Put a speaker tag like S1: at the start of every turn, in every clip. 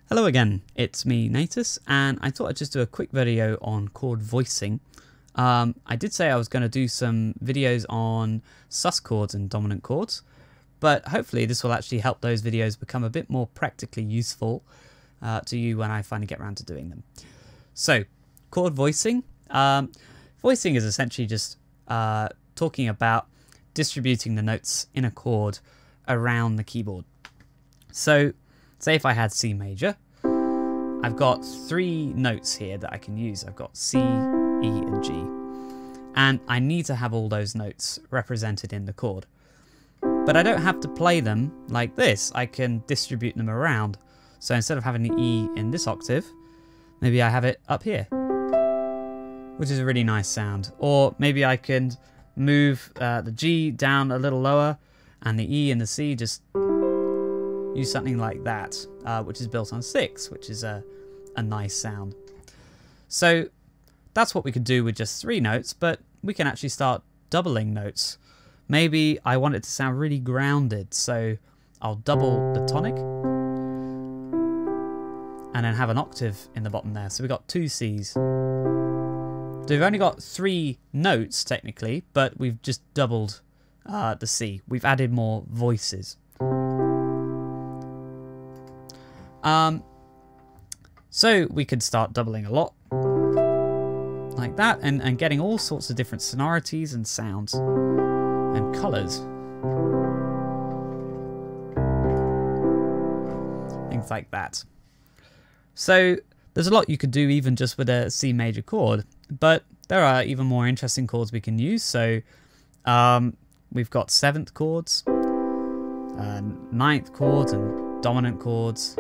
S1: Hello again, it's me Natus, and I thought I'd just do a quick video on chord voicing. I did say I was going to do some videos on sus chords and dominant chords, but hopefully this will actually help those videos become a bit more practically useful to you when I finally get around to doing them. So, chord voicing. Voicing is essentially just talking about distributing the notes in a chord around the keyboard. So, say if I had C major, I've got three notes here that I can use. I've got C, E, and G. And I need to have all those notes represented in the chord. But I don't have to play them like this. I can distribute them around. So instead of having the E in this octave, maybe I have it up here, which is a really nice sound. Or maybe I can move the G down a little lower and the E and the C just use something like that, which is built on 6, which is a nice sound. So that's what we could do with just 3 notes, but we can actually start doubling notes. Maybe I want it to sound really grounded, so I'll double the tonic and then have an octave in the bottom there. So we've got 2 Cs. So we've only got 3 notes technically, but we've just doubled the C. We've added more voices. So we could start doubling a lot like that and getting all sorts of different sonorities and sounds and colors. Things like that. So there's a lot you could do even just with a C major chord, but there are even more interesting chords we can use. So we've got 7th chords, 9th chords and dominant chords,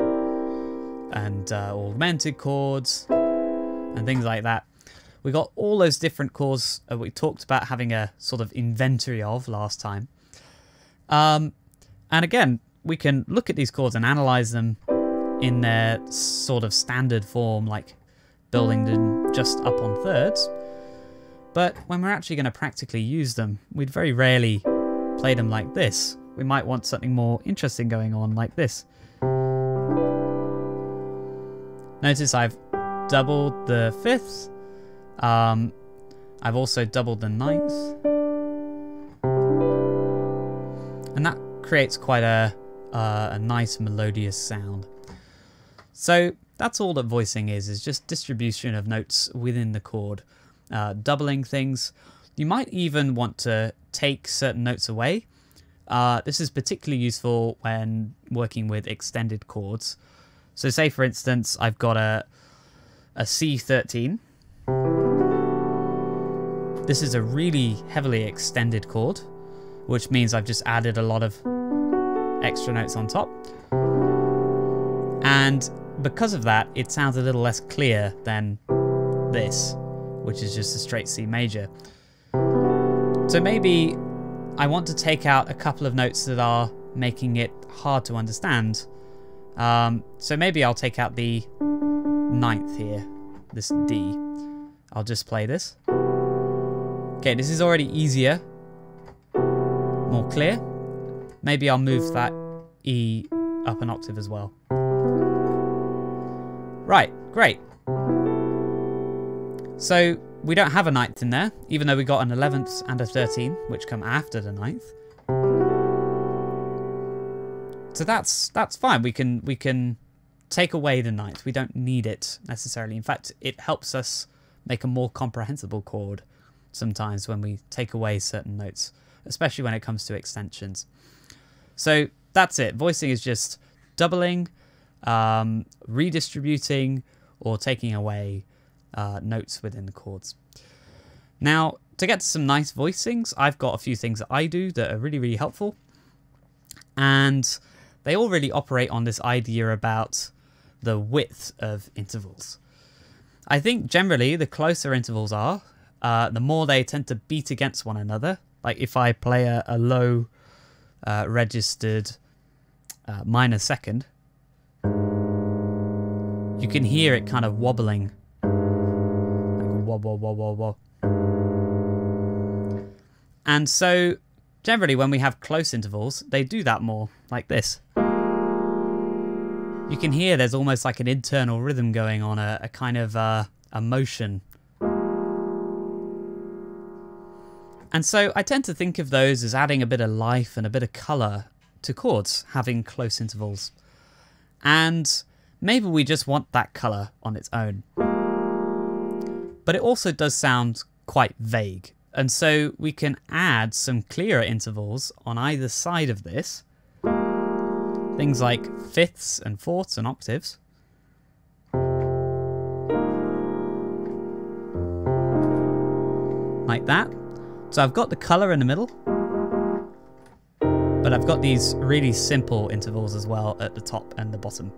S1: and augmented chords and things like that. We got all those different chords we talked about having a sort of inventory of last time. And again, we can look at these chords and analyze them in their sort of standard form, like building them just up on thirds. But when we're actually going to practically use them, we'd very rarely play them like this. We might want something more interesting going on like this. Notice I've doubled the 5th. I've also doubled the 9th. And that creates quite a nice melodious sound. So that's all that voicing is just distribution of notes within the chord. Doubling things. You might even want to take certain notes away. This is particularly useful when working with extended chords. So say for instance, I've got a C13. This is a really heavily extended chord, which means I've just added a lot of extra notes on top. And because of that, it sounds a little less clear than this, which is just a straight C major. So maybe I want to take out a couple of notes that are making it hard to understand. So maybe I'll take out the 9th here, this D. I'll just play this. Okay, this is already easier, more clear. Maybe I'll move that E up an octave as well. Right, great. So we don't have a 9th in there, even though we got an 11th and a 13th, which come after the 9th. So that's fine. We can take away the 9th. We don't need it necessarily. In fact, it helps us make a more comprehensible chord sometimes when we take away certain notes, especially when it comes to extensions. So that's it. Voicing is just doubling, redistributing, or taking away notes within the chords. Now, to get to some nice voicings, I've got a few things that I do that are really, really helpful. And they all really operate on this idea about the width of intervals. I think generally the closer intervals are, the more they tend to beat against one another. Like if I play a low registered minor second, you can hear it kind of wobbling. Like wobble, wobble, wobble. And so generally when we have close intervals, they do that more like this. you can hear there's almost like an internal rhythm going on, a kind of a motion. And so I tend to think of those as adding a bit of life and a bit of colour to chords, having close intervals. And maybe we just want that colour on its own. But it also does sound quite vague. And so we can add some clearer intervals on either side of this. Things like fifths and fourths and octaves. Like that. So I've got the colour in the middle, but I've got these really simple intervals as well at the top and the bottom.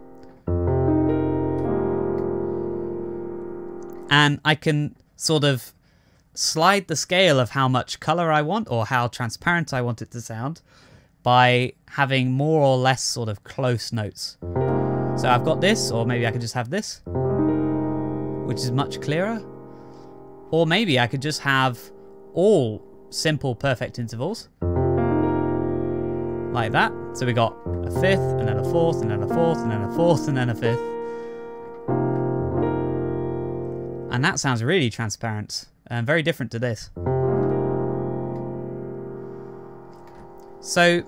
S1: And I can sort of slide the scale of how much colour I want or how transparent I want it to sound by having more or less sort of close notes. So I've got this, or maybe I could just have this, which is much clearer. Or maybe I could just have all simple perfect intervals like that. So we got a fifth and then a fourth and then a fourth and then a fourth and then a fifth, and that sounds really transparent and very different to this. So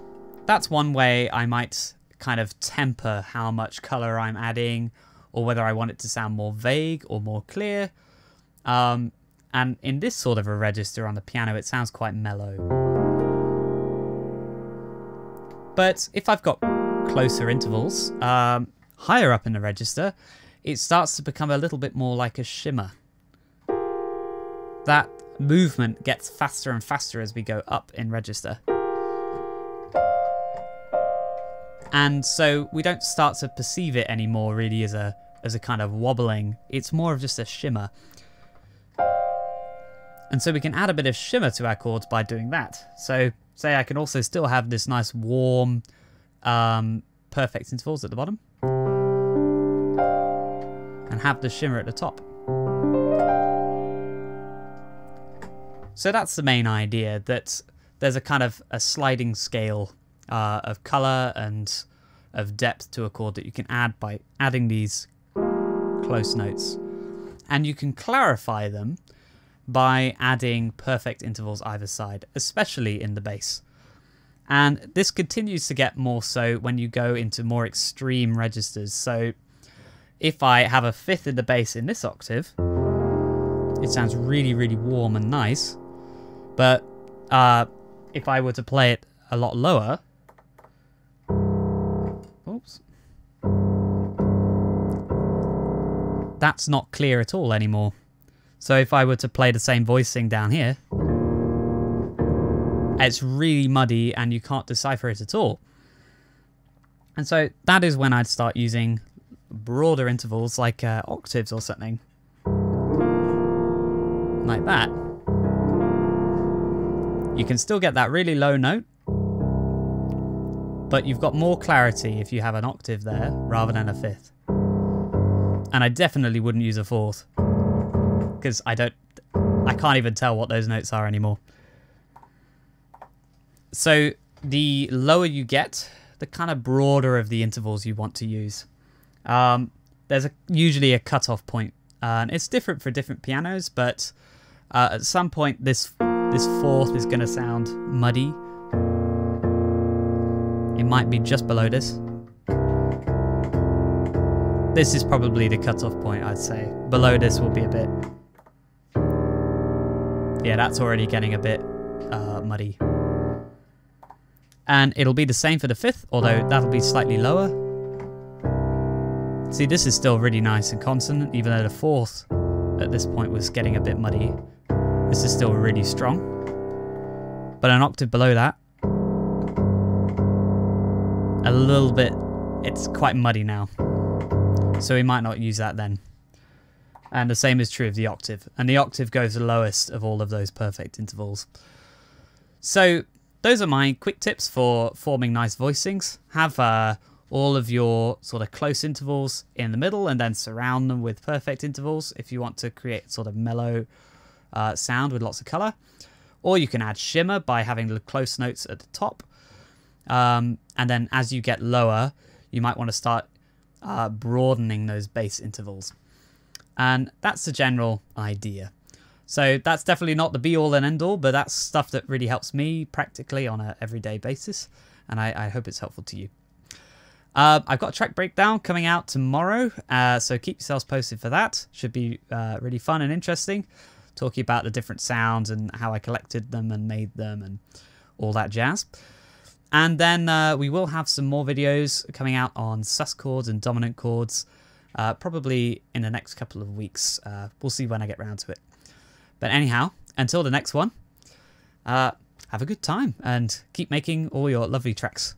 S1: that's one way I might kind of temper how much color I'm adding, or whether I want it to sound more vague or more clear. And in this sort of a register on the piano, it sounds quite mellow. But if I've got closer intervals, higher up in the register, it starts to become a little bit more like a shimmer. That movement gets faster and faster as we go up in register. And so we don't start to perceive it anymore really as a kind of wobbling. It's more of just a shimmer. And so we can add a bit of shimmer to our chords by doing that. So say I can also still have this nice warm perfect intervals at the bottom and have the shimmer at the top. So that's the main idea, that there's a kind of a sliding scale of colour and of depth to a chord that you can add by adding these close notes. And you can clarify them by adding perfect intervals either side, especially in the bass. And this continues to get more so when you go into more extreme registers. So if I have a fifth in the bass in this octave, it sounds really, really warm and nice. But if I were to play it a lot lower, oops, that's not clear at all anymore. So if I were to play the same voicing down here, it's really muddy and you can't decipher it at all. And so that is when I'd start using broader intervals like octaves or something. Like that. You can still get that really low note, but you've got more clarity if you have an octave there rather than a fifth. And I definitely wouldn't use a fourth, because I can't even tell what those notes are anymore. So the lower you get, the kind of broader of the intervals you want to use. There's usually a cutoff point, and it's different for different pianos, but at some point this fourth is going to sound muddy. It might be just below this. This is probably the cutoff point, I'd say. Below this will be a bit... Yeah, that's already getting a bit muddy. And it'll be the same for the fifth, although that'll be slightly lower. See, this is still really nice and consonant, even though the fourth at this point was getting a bit muddy. This is still really strong. But an octave below that, a little bit, it's quite muddy now. So we might not use that then. And the same is true of the octave. And the octave goes the lowest of all of those perfect intervals. So those are my quick tips for forming nice voicings. Have all of your sort of close intervals in the middle and then surround them with perfect intervals if you want to create sort of mellow sound with lots of colour. Or you can add shimmer by having the close notes at the top. And then as you get lower, you might want to start broadening those bass intervals. And that's the general idea. So that's definitely not the be-all and end-all, but that's stuff that really helps me practically on an everyday basis, and I hope it's helpful to you. I've got a track breakdown coming out tomorrow, so keep yourselves posted for that. Should be really fun and interesting, talking about the different sounds and how I collected them and made them and all that jazz. And then we will have some more videos coming out on sus chords and dominant chords, probably in the next couple of weeks. We'll see when I get round to it. But anyhow, until the next one, have a good time and keep making all your lovely tracks.